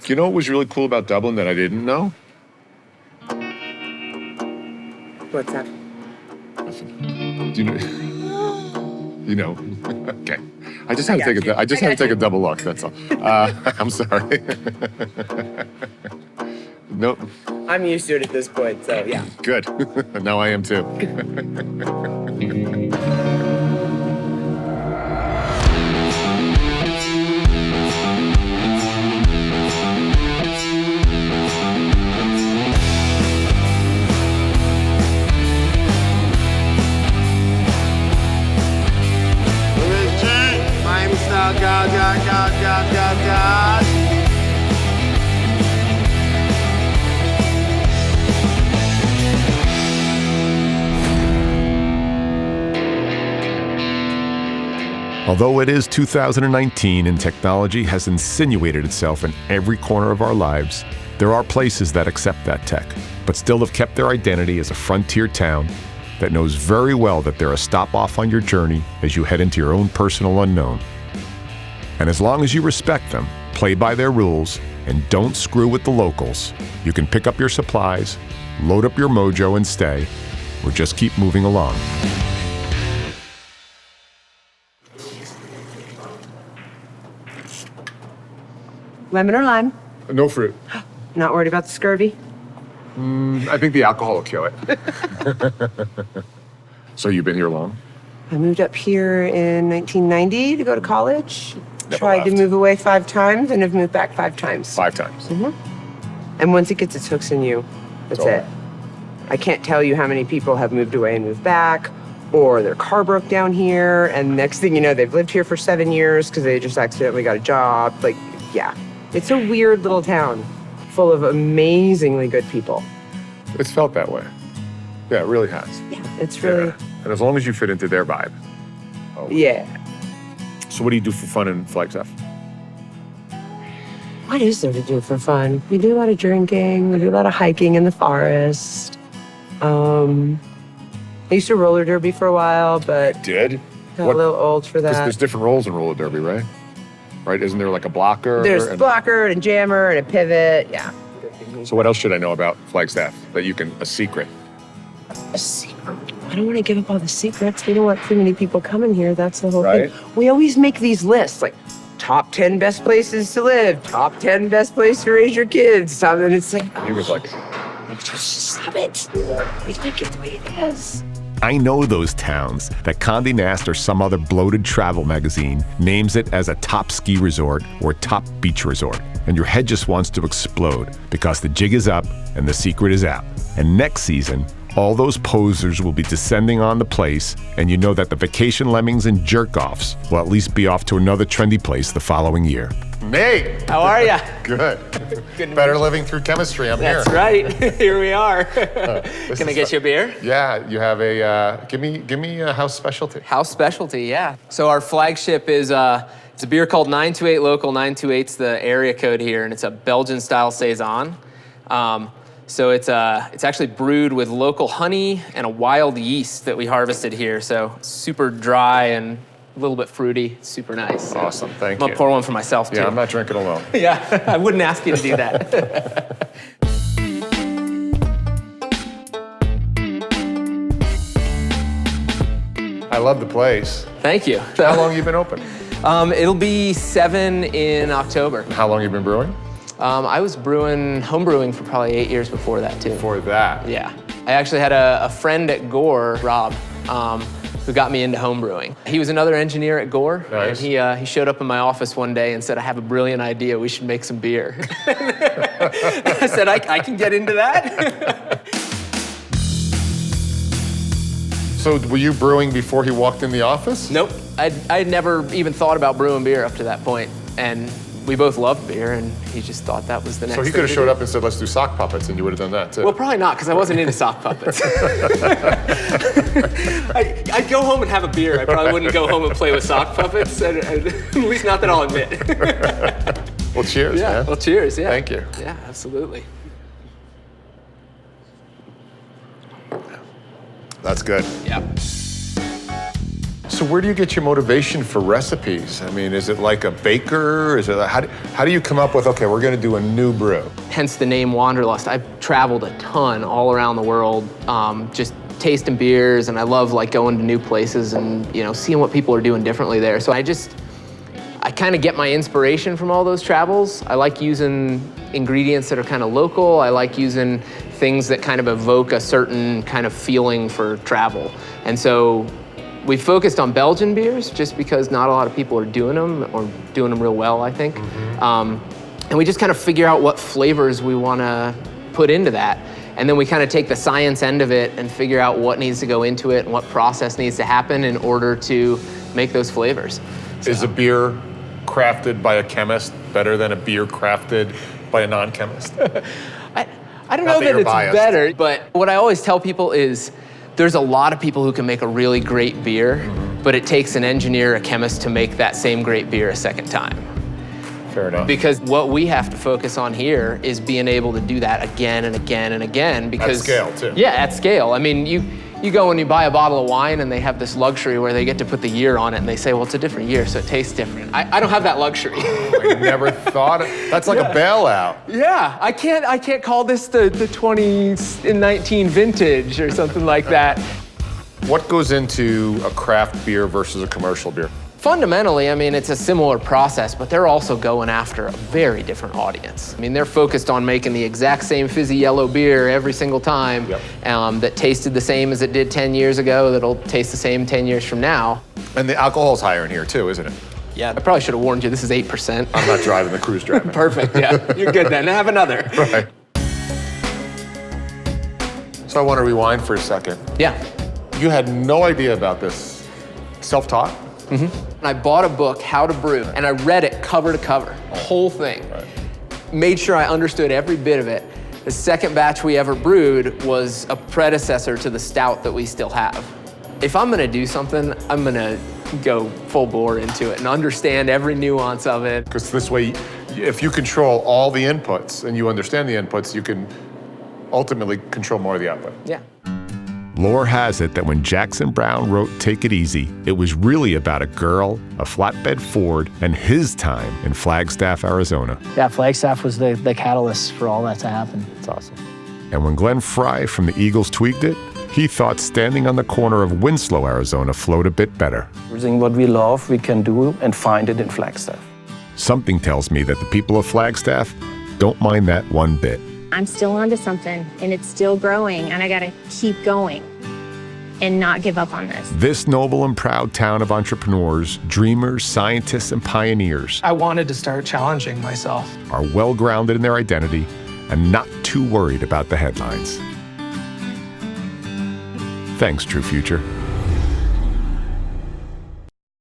You know what was really cool about Dublin that I didn't know? What's that? Listen, do you know? You know? Okay. I just had to take a double look. That's all. I'm sorry. Nope. I'm used to it at this point, so yeah. Good. Now I am too. God. Although it is 2019 and technology has insinuated itself in every corner of our lives, there are places that accept that tech, but still have kept their identity as a frontier town that knows very well that they're a stop off on your journey as you head into your own personal unknown. And as long as you respect them, play by their rules, and don't screw with the locals, you can pick up your supplies, load up your mojo and stay, or just keep moving along. Lemon or lime? No fruit. Not worried about the scurvy? I think the alcohol will kill it. So you've been here long? I moved up here in 1990 to go to college. Never Tried to left. move away 5 times and have moved back 5 times. 5 times. And once it gets its hooks in you, that's It's it. I can't tell you how many people have moved away and moved back, or their car broke down here, and next thing you know, they've lived here for 7 years because they just accidentally got a job. Like, yeah. It's a weird little town full of amazingly good people. It's felt that way. Yeah, it really has. Yeah, it's really, Yeah. And as long as you fit into their vibe. Oh. yeah. So what do you do for fun in Flagstaff? What is there to do for fun? We do a lot of drinking. We do a lot of hiking in the forest. I used to roller derby for a while, but Did? got a little old for that. There's different roles in roller derby, right? Right? Isn't there like a blocker? There's a and- blocker and a jammer and a pivot. Yeah. So what else should I know about Flagstaff that you can, a secret? A secret. I don't want to give up all the secrets. We don't want too many people coming here. That's the whole Right. thing. We always make these lists, like top 10 best places to live, top 10 best place to raise your kids. And it's like, He was like, just stop it. We like it the way it is. I know those towns that Condé Nast or some other bloated travel magazine names it as a top ski resort or top beach resort. And your head just wants to explode because the jig is up and the secret is out. And next season, all those posers will be descending on the place, and you know that the vacation lemmings and jerk-offs will at least be off to another trendy place the following year. Nate! How are ya? Good. Better living through chemistry. I'm That's here. right. Here we are. This Can I is get you a beer? Yeah, you have a, give me a house specialty. House specialty, yeah. So our flagship is it's a beer called 928 Local. 928's the area code here, and it's a Belgian-style saison. So it's actually brewed with local honey and a wild yeast that we harvested here. So super dry and a little bit fruity. Super nice. Awesome, thank I'm gonna you. pour one for myself too. Yeah, I'm not drinking alone. Yeah, I wouldn't ask you to do that. I love the place. Thank you. How long you been open? It'll be 7 in October. How long you been brewing? I was home brewing for probably 8 years before that too. For that. Yeah. I actually had a friend at Gore, Rob, who got me into home brewing. He was another engineer at Gore, Nice. and he showed up in my office one day and said, I have a brilliant idea, we should make some beer. I said, I can get into that. So were you brewing before he walked in the office? Nope, I'd never even thought about brewing beer up to that point, and we both loved beer, and he just thought that was the next So he thing could have to showed do. up and said, let's do sock puppets, and you would have done that too. Well, probably not, because I wasn't into sock puppets. I'd go home and have a beer. I probably wouldn't go home and play with sock puppets, at least not that I'll admit. Well, cheers, Yeah, man. well, cheers, yeah. Thank you. Yeah, absolutely. That's good. Yeah. So where do you get your motivation for recipes? I mean, is it like a baker? Is it how do you come up with, okay, we're going to do a new brew? Hence the name Wanderlust. I've traveled a ton all around the world, just tasting beers, and I love like going to new places and seeing what people are doing differently there. So I kind of get my inspiration from all those travels. I like using ingredients that are kind of local. I like using things that kind of evoke a certain kind of feeling for travel. And so we focused on Belgian beers just because not a lot of people are doing them or doing them real well, I think. And we just kind of figure out what flavors we want to put into that. And then we kind of take the science end of it and figure out what needs to go into it and what process needs to happen in order to make those flavors. Is a beer crafted by a chemist better than a beer crafted by a non-chemist? I don't know that it's biased. better, but what I always tell people is there's a lot of people who can make a really great beer, but it takes an engineer, a chemist to make that same great beer a second time. Fair enough. Because what we have to focus on here is being able to do that again and again and again. Because at scale, too. Yeah, at scale. I mean, you go and you buy a bottle of wine and they have this luxury where they get to put the year on it and they say, well, it's a different year, so it tastes different. I don't have that luxury. I never thought that's like a bailout. Yeah, I can't call this the 2019 vintage or something like that. What goes into a craft beer versus a commercial beer? Fundamentally, I mean, it's a similar process, but they're also going after a very different audience. I mean, they're focused on making the exact same fizzy yellow beer every single time. Yep. That tasted the same as it did 10 years ago, that'll taste the same 10 years from now. And the alcohol's higher in here too, isn't it? Yeah, I probably should have warned you, this is 8%. I'm not driving, the crew's driving. Perfect, yeah. You're good then. Have another. Right. So I want to rewind for a second. Yeah. You had no idea about this. Self-taught? And I bought a book, How to Brew, and I read it cover to cover, the whole thing. Right. Made sure I understood every bit of it. The second batch we ever brewed was a predecessor to the stout that we still have. If I'm gonna do something, I'm gonna go full bore into it and understand every nuance of it. Because this way, if you control all the inputs and you understand the inputs, you can ultimately control more of the output. Yeah. Lore has it that when Jackson Browne wrote Take It Easy, it was really about a girl, a flatbed Ford, and his time in Flagstaff, Arizona. Yeah, Flagstaff was the catalyst for all that to happen. That's awesome. And when Glenn Fry from the Eagles tweaked it, he thought standing on the corner of Winslow, Arizona flowed a bit better. Everything what we love, we can do and find it in Flagstaff. Something tells me that the people of Flagstaff don't mind that one bit. I'm still onto something, and it's still growing, and I gotta keep going and not give up on this. This noble and proud town of entrepreneurs, dreamers, scientists, and pioneers I wanted to start challenging myself. are well-grounded in their identity and not too worried about the headlines. Thanks, True Future.